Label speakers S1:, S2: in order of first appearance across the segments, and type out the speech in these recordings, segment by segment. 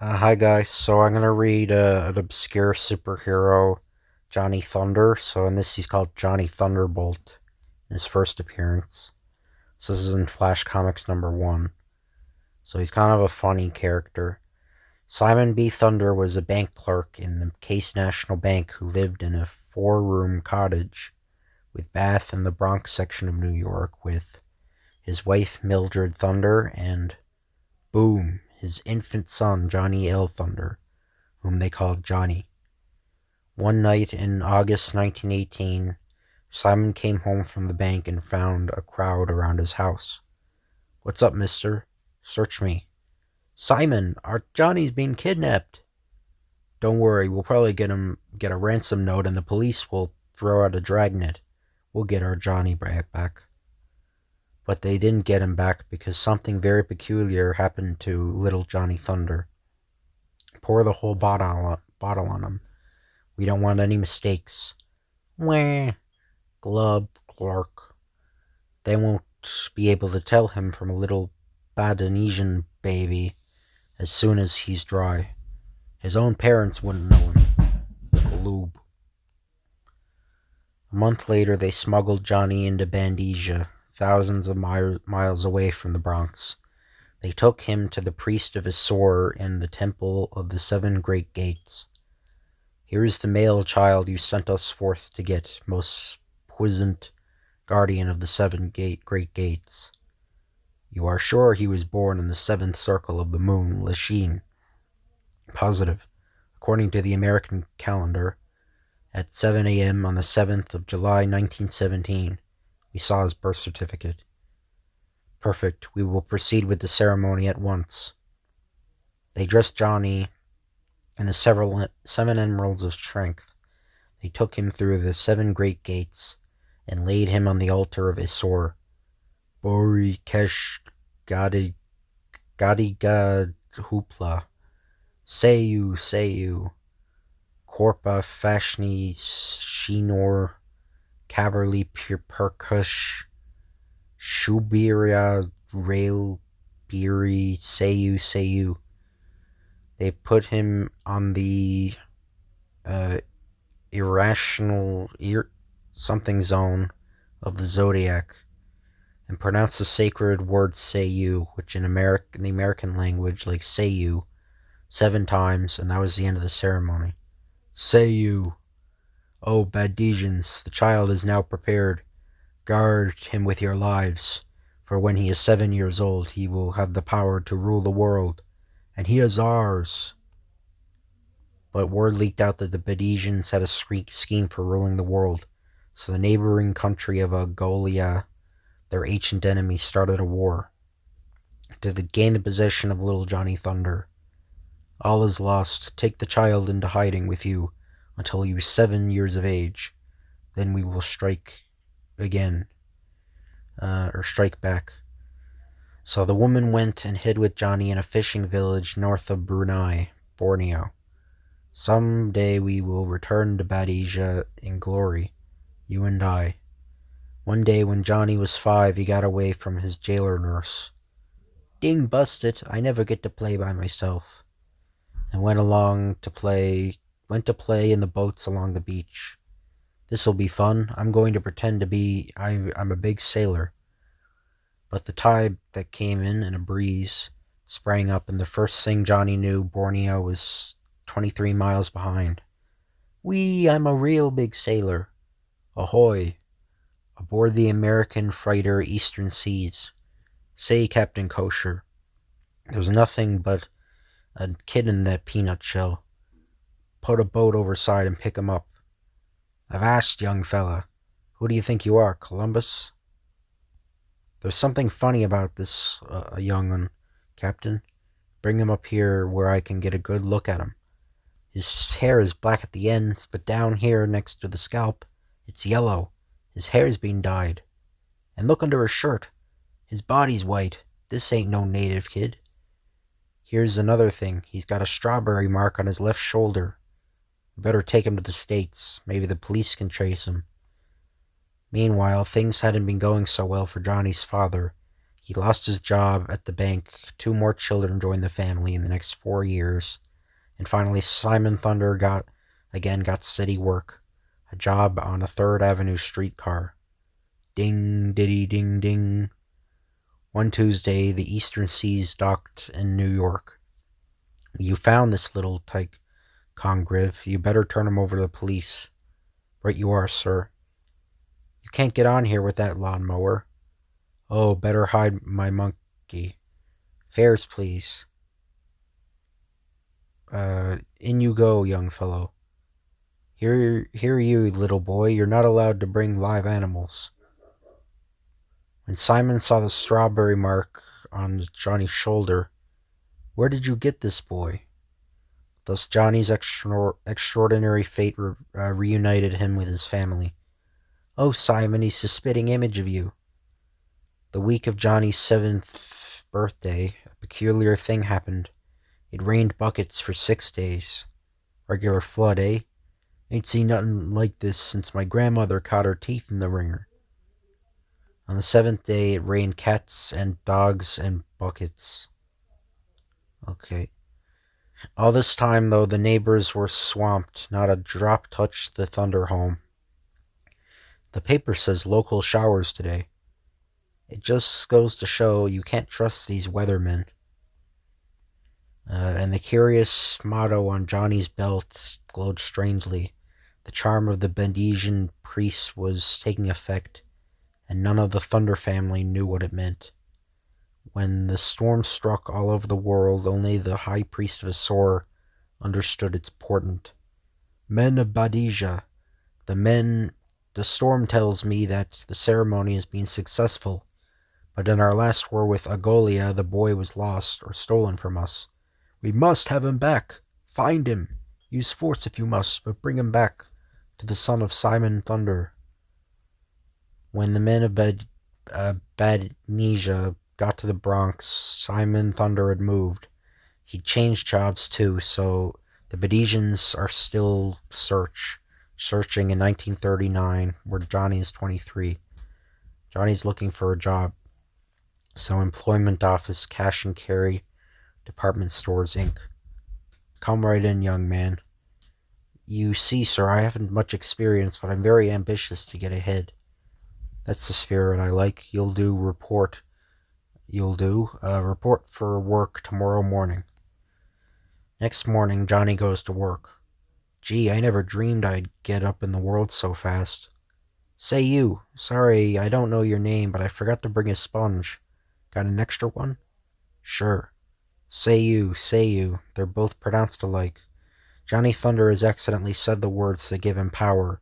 S1: Hi guys, so I'm gonna read an obscure superhero, Johnny Thunder. So in this he's called Johnny Thunderbolt, in his first appearance. So this is in Flash Comics #1. So he's kind of a funny character. Simon B. Thunder was a bank clerk in the Case National Bank who lived in a four-room cottage with bath in the Bronx section of New York with his wife Mildred Thunder and, boom, his infant son Johnny L. Thunder, whom they called Johnny. One night in August 1918, Simon came home from the bank and found a crowd around his house. "What's up, mister? Search me." "Simon, our Johnny's being kidnapped." "Don't worry, we'll probably get a ransom note and the police will throw out a dragnet. We'll get our Johnny back." But they didn't get him back because something very peculiar happened to little Johnny Thunder. "Pour the whole bottle on him. We don't want any mistakes." "Wah," glub, Clark. "They won't be able to tell him from a little Badonesian baby as soon as he's dry. His own parents wouldn't know him." Bloob. A month later, they smuggled Johnny into Bandesia, thousands of miles away from the Bronx. They took him to the priest of Isor in the Temple of the Seven Great Gates. "Here is the male child you sent us forth to get, most puissant guardian of the great gates. You are sure he was born in the seventh circle of the moon, Lachine?" "Positive. According to the American calendar, at 7 a.m. on the 7th of July, 1917. We saw his birth certificate." "Perfect. We will proceed with the ceremony at once." They dressed Johnny in the seven emeralds of strength. They took him through the seven great gates and laid him on the altar of Isor. "Bori Kesh Gadi Hoopla. Say you. Korpa Fashni Shinor Caverly Perkush Shubiria Rail Biri Say you. They put him on the irrational something zone of the zodiac and pronounced the sacred word "say you," which in the American language, like "say you," 7 times, and that was the end of the ceremony. "Say you. Oh, Badesians, the child is now prepared. Guard him with your lives, for when he is 7 years old he will have the power to rule the world, and he is ours." But word leaked out that the Badesians had a scheme for ruling the world, so the neighboring country of Agolia, their ancient enemy, started a war to gain the possession of little Johnny Thunder. "All is lost. Take the child into hiding with you until he is 7 years of age. Then we will strike again, or strike back." So the woman went and hid with Johnny in a fishing village north of Brunei, Borneo. "Some day we will return to Badesia in glory, you and I." One day when Johnny was 5, he got away from his jailer nurse. "Ding busted, I never get to play by myself," and went to play in the boats along the beach. "This'll be fun. I'm going to pretend to be I'm a big sailor." But the tide that came in and a breeze sprang up, and the first thing Johnny knew, Borneo was 23 miles behind. "Wee, I'm a real big sailor." "Ahoy!" "Aboard the American freighter Eastern Seas." "Say, Captain Kosher, there's nothing but a kid in that peanut shell. Put a boat overside and pick him up." "Avast, young fella. Who do you think you are, Columbus?" "There's something funny about this young one, Captain. Bring him up here where I can get a good look at him. His hair is black at the ends, but down here next to the scalp, it's yellow. His hair's been dyed. And look under his shirt. His body's white. This ain't no native kid. Here's another thing. He's got a strawberry mark on his left shoulder. We better take him to the States. Maybe the police can trace him." Meanwhile, things hadn't been going so well for Johnny's father. He lost his job at the bank. 2 more children joined the family in the next 4 years. And finally, Simon Thunder got steady work. A job on a 3rd Avenue streetcar. Ding, diddy, ding, ding. One Tuesday, the Eastern Seas docked in New York. You found this little tyke, Congreve. You better turn him over to the police. Right you are, sir. You can't get on here with that lawnmower. Oh, better hide my monkey. Fares, please. In you go, young fellow. Here you, little boy. You're not allowed to bring live animals. When Simon saw the strawberry mark on Johnny's shoulder, where did you get this, boy? Thus Johnny's extraordinary fate reunited him with his family. Oh, Simon, he's a spitting image of you. The week of Johnny's 7th birthday, a peculiar thing happened. It rained buckets for 6 days. Regular flood, eh? Ain't seen nothing like this since my grandmother caught her teeth in the ringer. On the 7th day, it rained cats and dogs and buckets. Okay. All this time, though, the neighbors were swamped. Not a drop touched the Thunder home. The paper says local showers today. It just goes to show you can't trust these weathermen. And the curious motto on Johnny's belt glowed strangely. The charm of the Bendesian priests was taking effect, and none of the Thunder family knew what it meant. When the storm struck all over the world, only the high priest of Asor understood its portent. Men of Badesia, the storm tells me that the ceremony has been successful, but in our last war with Agolia, the boy was lost or stolen from us. We must have him back. Find him. Use force if you must, but bring him back to the son of Simon Thunder. When the men of Badesia got to the Bronx, Simon Thunder had moved. He'd changed jobs too, so the Badesians are still searching in 1939, where Johnny is 23. Johnny's looking for a job. So employment office, cash and carry, department stores, Inc. Come right in, young man. You see, sir, I haven't much experience, but I'm very ambitious to get ahead. That's the spirit I like. You'll do report for work tomorrow morning. Next morning, Johnny goes to work. Gee, I never dreamed I'd get up in the world so fast. Say you. Sorry, I don't know your name, but I forgot to bring a sponge. Got an extra one? Sure. Say you. They're both pronounced alike. Johnny Thunder has accidentally said the words that give him power.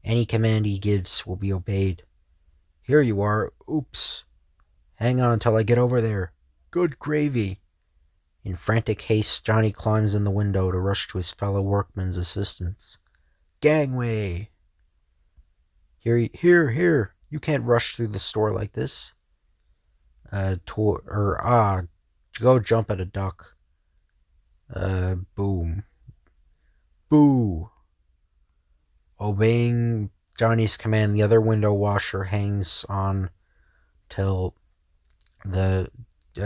S1: Any command he gives will be obeyed. Here you are. Oops. Hang on till I get over there. Good gravy. In frantic haste, Johnny climbs in the window to rush to his fellow workmen's assistance. Gangway! Here. You can't rush through the store like this. Go jump at a duck. Boom. Boo! Obeying Johnny's command, the other window washer hangs on till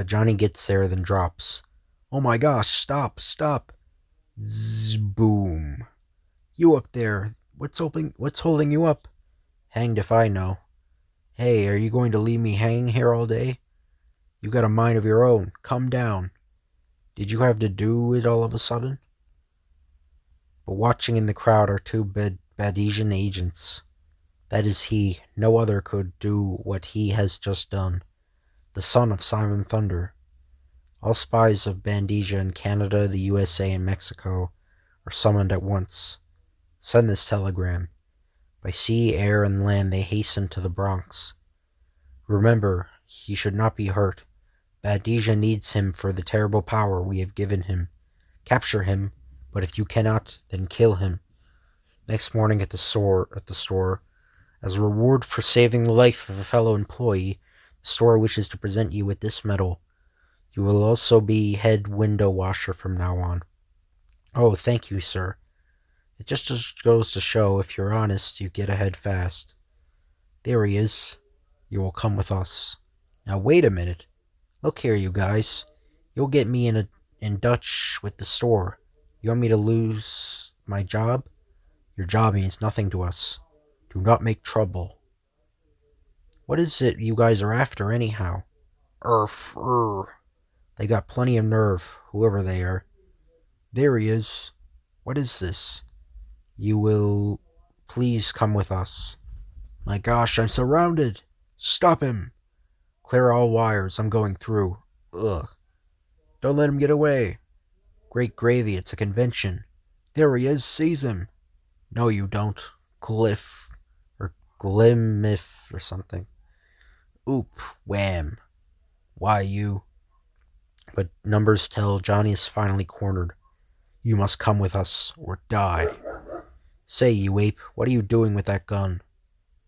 S1: Johnny gets there, then drops. Oh my gosh, stop. Zzz, boom. You up there. What's holding you up? Hanged if I know. Hey, are you going to leave me hanging here all day? You got a mind of your own. Come down. Did you have to do it all of a sudden? But watching in the crowd are 2 Badesian agents. That is he. No other could do what he has just done. The son of Simon Thunder. All spies of Bandesia in Canada, the USA, and Mexico are summoned at once. Send this telegram. By sea, air, and land they hasten to the Bronx. Remember, he should not be hurt. Bandesia needs him for the terrible power we have given him. Capture him, but if you cannot, then kill him. Next morning at the store, as a reward for saving the life of a fellow employee, the store wishes to present you with this medal. You will also be head window washer from now on. Oh, thank you, sir. It just goes to show, if you're honest, you get ahead fast. There he is. You will come with us. Now wait a minute. Look here, you guys. You'll get me in Dutch with the store. You want me to lose my job? Your job means nothing to us. Do not make trouble. What is it you guys are after, anyhow? They got plenty of nerve, whoever they are. There he is. What is this? You will please come with us. My gosh, I'm surrounded. Stop him. Clear all wires. I'm going through. Ugh. Don't let him get away. Great gravy, it's a convention. There he is. Seize him. No, you don't. Glyph. Or Glimif or something. Oop. Wham. Why, you. But numbers tell Johnny is finally cornered. You must come with us, or die. Say, you ape, what are you doing with that gun?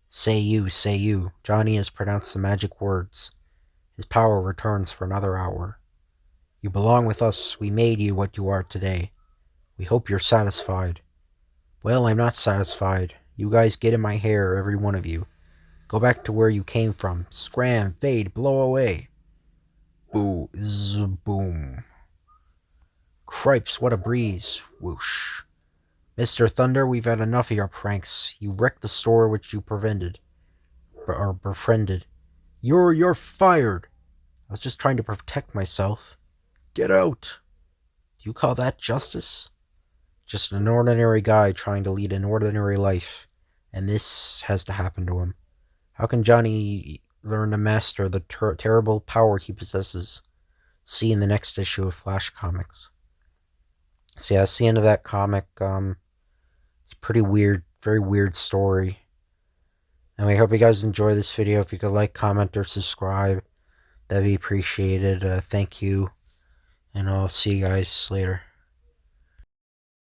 S1: Say you, say you. Johnny has pronounced the magic words. His power returns for another hour. You belong with us. We made you what you are today. We hope you're satisfied. Well, I'm not satisfied. You guys get in my hair, every one of you. Go back to where you came from. Scram, fade, blow away. Boo, zzz, boom. Cripes, what a breeze. Whoosh. Mr. Thunder, we've had enough of your pranks. You wrecked the store which you befriended. You're fired. I was just trying to protect myself. Get out. Do you call that justice? Just an ordinary guy trying to lead an ordinary life, and this has to happen to him. How can Johnny learn to master the terrible power he possesses? See in the next issue of Flash Comics. So yeah, that's the end of that comic. It's a pretty weird, very weird story. And we hope you guys enjoy this video. If you could like, comment, or subscribe, that'd be appreciated. Thank you. And I'll see you guys later.